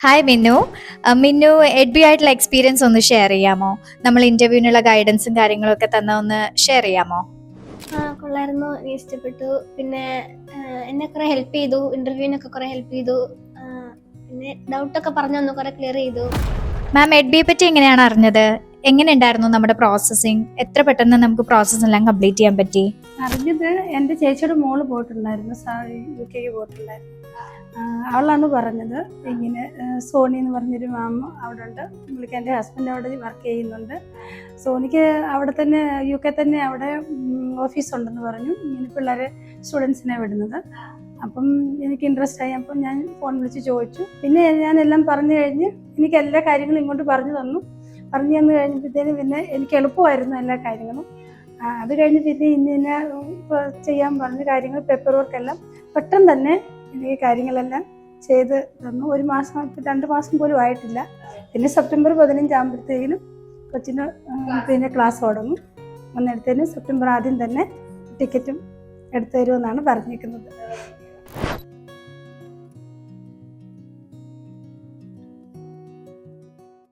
Hi മിന്നു. മിന്നു എഡ്ബി ആയിട്ടുള്ള experience ഒന്ന് share ചെയ്യാമോ? നമ്മൾ ഇന്റർവ്യൂവിനുള്ള ഗൈഡൻസും കാര്യങ്ങളും ഒക്കെ തന്ന ഒന്ന് ഷെയർ ചെയ്യാമോ? കൊള്ളായിരുന്നു, എനിക്ക് ഇഷ്ടപ്പെട്ടു. പിന്നെ എന്നെ കുറെ ഹെൽപ്പ് ചെയ്തു, ഇന്റർവ്യൂവിനൊക്കെ കുറെ ഹെൽപ്പ് ചെയ്തു. പിന്നെ ഡൗട്ടൊക്കെ പറഞ്ഞു കുറെ ക്ലിയർ ചെയ്തു. മാം, എഡ്ബിയെ പറ്റി എങ്ങനെയാണ് അറിഞ്ഞത്? എങ്ങനെ ഉണ്ടായിരുന്നു നമ്മുടെ പ്രോസസ്സിങ്? എത്ര പെട്ടെന്ന് നമുക്ക് പ്രോസസ്സ് എല്ലാം കംപ്ലീറ്റ് ചെയ്യാൻ പറ്റി? അറിഞ്ഞത് എൻ്റെ ചേച്ചിയുടെ മോള് പോയിട്ടുണ്ടായിരുന്നു, UK പോയിട്ടുണ്ടായിരുന്നു. അവളാണ് പറഞ്ഞത്. ഇങ്ങനെ സോണി എന്ന് പറഞ്ഞൊരു മാം അവിടെ ഉണ്ട്. പുള്ളിക്ക് എൻ്റെ ഹസ്ബൻഡ് അവിടെ വർക്ക് ചെയ്യുന്നുണ്ട്. സോണിക്ക് അവിടെ തന്നെ UK തന്നെ അവിടെ ഓഫീസുണ്ടെന്ന് പറഞ്ഞു. ഇങ്ങനെ പിള്ളേരെ സ്റ്റുഡൻസിനെ വിടുന്നത്. അപ്പം എനിക്ക് ഇൻട്രസ്റ്റ് ആയി. അപ്പം ഞാൻ ഫോൺ വിളിച്ച് ചോദിച്ചു. പിന്നെ ഞാൻ എല്ലാം പറഞ്ഞു കഴിഞ്ഞ് എനിക്ക് എല്ലാ കാര്യങ്ങളും ഇങ്ങോട്ട് പറഞ്ഞു തന്നു കഴിഞ്ഞപ്പോഴത്തേനും പിന്നെ എനിക്ക് എളുപ്പമായിരുന്നു എല്ലാ കാര്യങ്ങളും. അത് കഴിഞ്ഞ് പിന്നെ ഇന്ന ചെയ്യാൻ പറഞ്ഞ കാര്യങ്ങൾ, പേപ്പർ വർക്കെല്ലാം പെട്ടെന്ന് തന്നെ എനിക്ക് കാര്യങ്ങളെല്ലാം ചെയ്ത് തന്നു. 1 മാസം 2 മാസം പോലും ആയിട്ടില്ല. പിന്നെ സെപ്റ്റംബർ 15 ആകുമ്പോഴത്തേക്കിനും കൊച്ചിന് പിന്നെ ക്ലാസ് തുടങ്ങും. അന്നേരത്തേനും സെപ്റ്റംബർ ആദ്യം തന്നെ ടിക്കറ്റും എടുത്തു തരുമെന്നാണ് പറഞ്ഞിരിക്കുന്നത്.